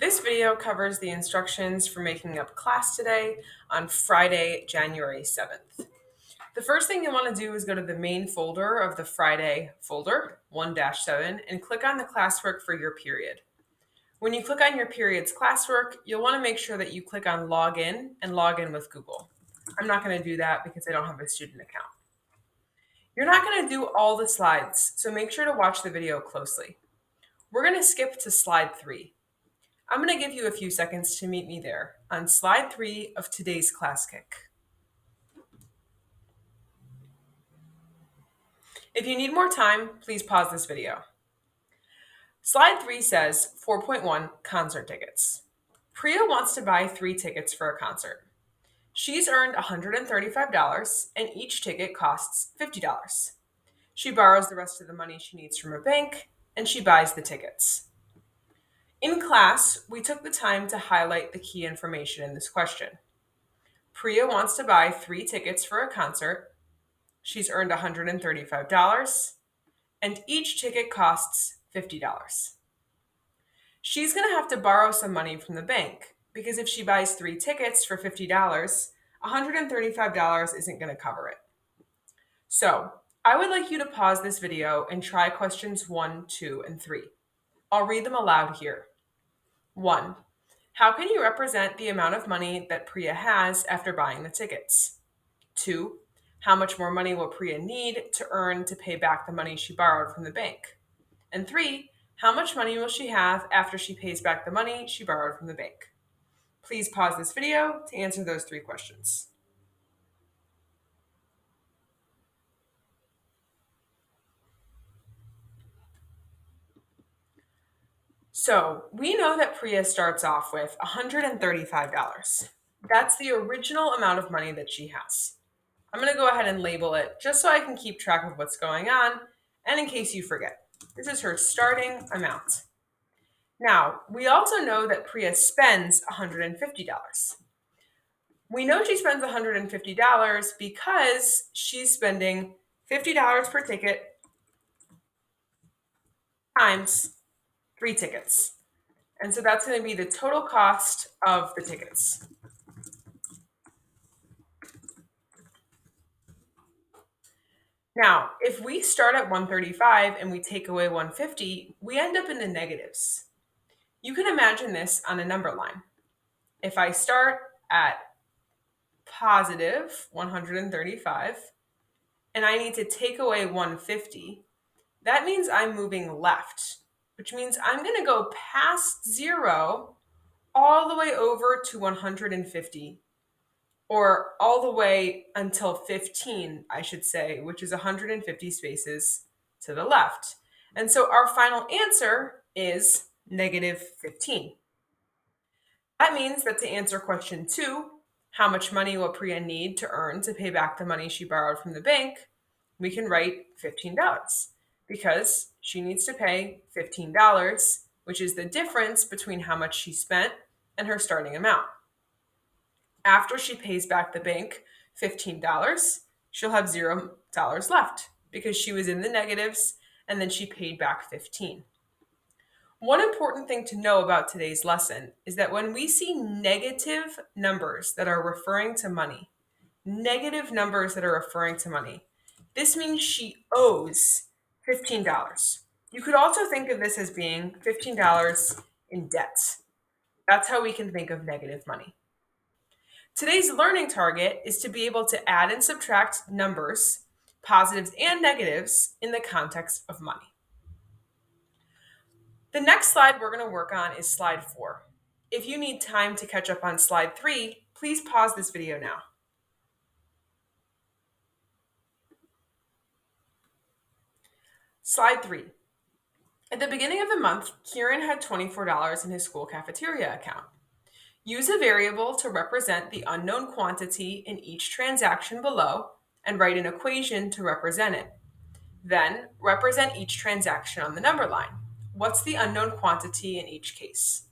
This video covers the instructions for making up class today on Friday, January 7th. The first thing you'll want to do is go to the main folder of the Friday folder, 1-7, and click on the classwork for your period. When you click on your period's classwork, you'll want to make sure that you click on Login and log in with Google. I'm not going to do that because I don't have a student account. You're not going to do all the slides, so make sure to watch the video closely. We're going to skip to slide 3. I'm going to give you a few seconds to meet me there on slide 3 of today's Class Kick. If you need more time, please pause this video. Slide 3 says 4.1 concert tickets. Priya wants to buy 3 tickets for a concert. She's earned $135 and each ticket costs $50. She borrows the rest of the money she needs from a bank and she buys the tickets. In class, we took the time to highlight the key information in this question. Priya wants to buy 3 tickets for a concert. She's earned $135, and each ticket costs $50. She's going to have to borrow some money from the bank because if she buys 3 tickets for $50, $135 isn't going to cover it. So, I would like you to pause this video and try questions 1, 2, and 3. I'll read them aloud here. 1. How can you represent the amount of money that Priya has after buying the tickets? 2. How much more money will Priya need to earn to pay back the money she borrowed from the bank? And 3. How much money will she have after she pays back the money she borrowed from the bank? Please pause this video to answer those 3 questions. So we know that Priya starts off with $135. That's the original amount of money that she has. I'm going to go ahead and label it just so I can keep track of what's going on and in case you forget. This is her starting amount. Now, we also know that Priya spends $150. We know she spends $150 because she's spending $50 per ticket times 3 tickets. And so that's going to be the total cost of the tickets. Now, if we start at 135 and we take away 150, we end up in the negatives. You can imagine this on a number line. If I start at positive 135 and I need to take away 150, that means I'm moving left, which means I'm going to go past 0 all the way over to 150, or all the way until 15, I should say, which is 150 spaces to the left. And so our final answer is negative 15. That means that to answer question 2, how much money will Priya need to earn to pay back the money she borrowed from the bank, we can write $15 because she needs to pay $15, which is the difference between how much she spent and her starting amount. After she pays back the bank $15, she'll have $0 left because she was in the negatives and then she paid back 15. One important thing to know about today's lesson is that when we see negative numbers that are referring to money, this means she owes $15. You could also think of this as being $15 in debt. That's how we can think of negative money. Today's learning target is to be able to add and subtract numbers, positives and negatives, in the context of money. The next slide we're going to work on is slide 4. If you need time to catch up on slide 3, please pause this video now. Slide 3. At the beginning of the month, Kieran had $24 in his school cafeteria account. Use a variable to represent the unknown quantity in each transaction below and write an equation to represent it. Then, represent each transaction on the number line. What's the unknown quantity in each case?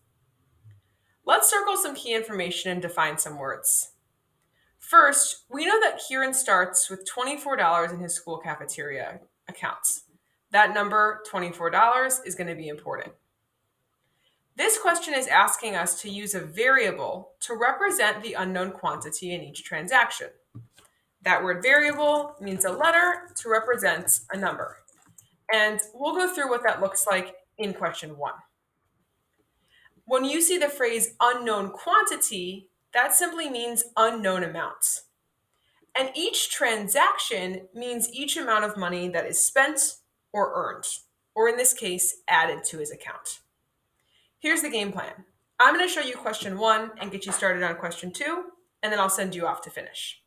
Let's circle some key information and define some words. First, we know that Kieran starts with $24 in his school cafeteria accounts. That number, $24, is going to be important. This question is asking us to use a variable to represent the unknown quantity in each transaction. That word variable means a letter to represent a number. And we'll go through what that looks like in question 1. When you see the phrase unknown quantity, that simply means unknown amounts. And each transaction means each amount of money that is spent or earned, or in this case, added to his account. Here's the game plan. I'm going to show you question 1 and get you started on question 2, and then I'll send you off to finish.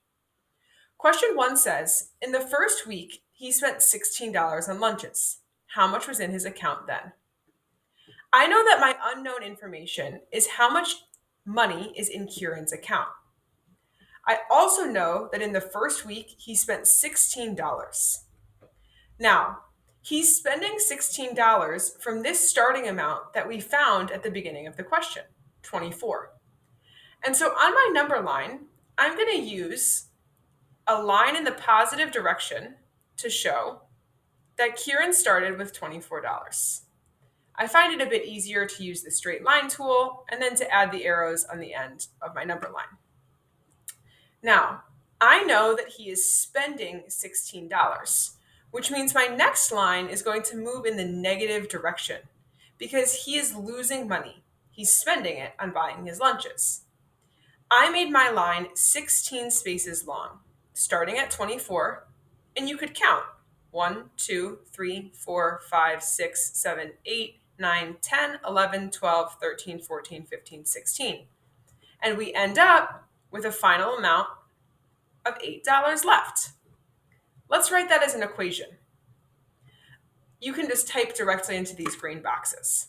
Question 1 says, in the first week, he spent $16 on lunches. How much was in his account then? I know that my unknown information is how much money is in Kieran's account. I also know that in the first week, he spent $16. Now, he's spending $16 from this starting amount that we found at the beginning of the question, 24. And so on my number line, I'm going to use a line in the positive direction to show that Kieran started with $24. I find it a bit easier to use the straight line tool and then to add the arrows on the end of my number line. Now, I know that he is spending $16, which means my next line is going to move in the negative direction because he is losing money. He's spending it on buying his lunches. I made my line 16 spaces long, starting at 24, and you could count 1, 2, 3, 4, 5, 6, 7, 8, 9, 10, 11, 12, 13, 14, 15, 16. And we end up with a final amount of $8 left. Let's write that as an equation. You can just type directly into these green boxes.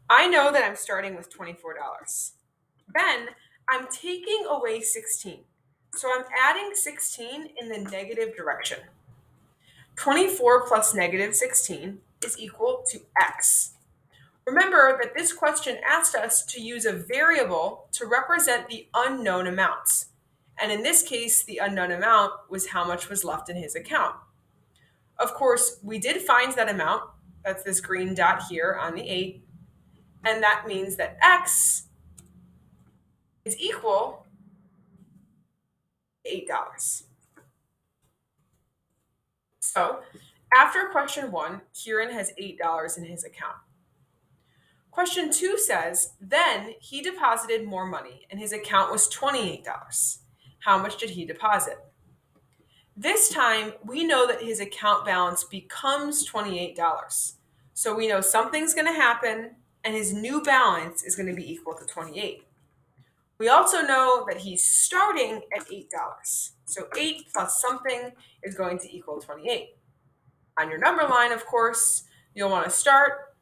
I know that I'm starting with $24. Then I'm taking away 16. So I'm adding 16 in the negative direction. 24 plus negative 16 is equal to x. Remember that this question asked us to use a variable to represent the unknown amounts. And in this case, the unknown amount was how much was left in his account. Of course, we did find that amount. That's this green dot here on the 8. And that means that x is equal to $8. So after question 1, Kieran has $8 in his account. Question 2 says, then he deposited more money and his account was $28. How much did he deposit? This time, we know that his account balance becomes $28. So we know something's going to happen and his new balance is going to be equal to 28. We also know that he's starting at $8. So 8 plus something is going to equal 28. On your number line, of course, you'll want to start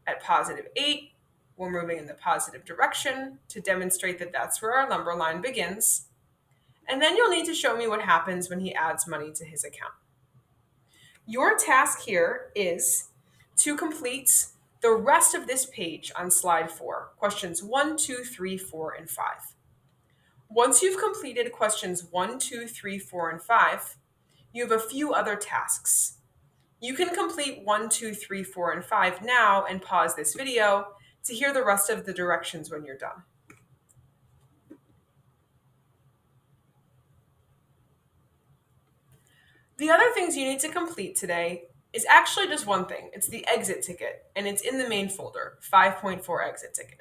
at positive 8. We're moving in the positive direction to demonstrate that that's where our number line begins. And then you'll need to show me what happens when he adds money to his account. Your task here is to complete the rest of this page on slide 4, questions 1, 2, 3, 4, and 5. Once you've completed questions 1, 2, 3, 4, and 5, you have a few other tasks. You can complete 1, 2, 3, 4, and 5 now and pause this video to hear the rest of the directions when you're done. The other things you need to complete today is actually just one thing. It's the exit ticket, and it's in the main folder, 5.4 exit ticket.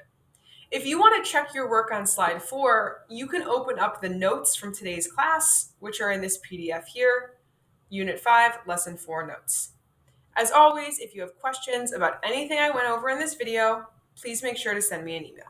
If you want to check your work on slide 4, you can open up the notes from today's class, which are in this PDF here, Unit 5, Lesson 4 notes. As always, if you have questions about anything I went over in this video, please make sure to send me an email.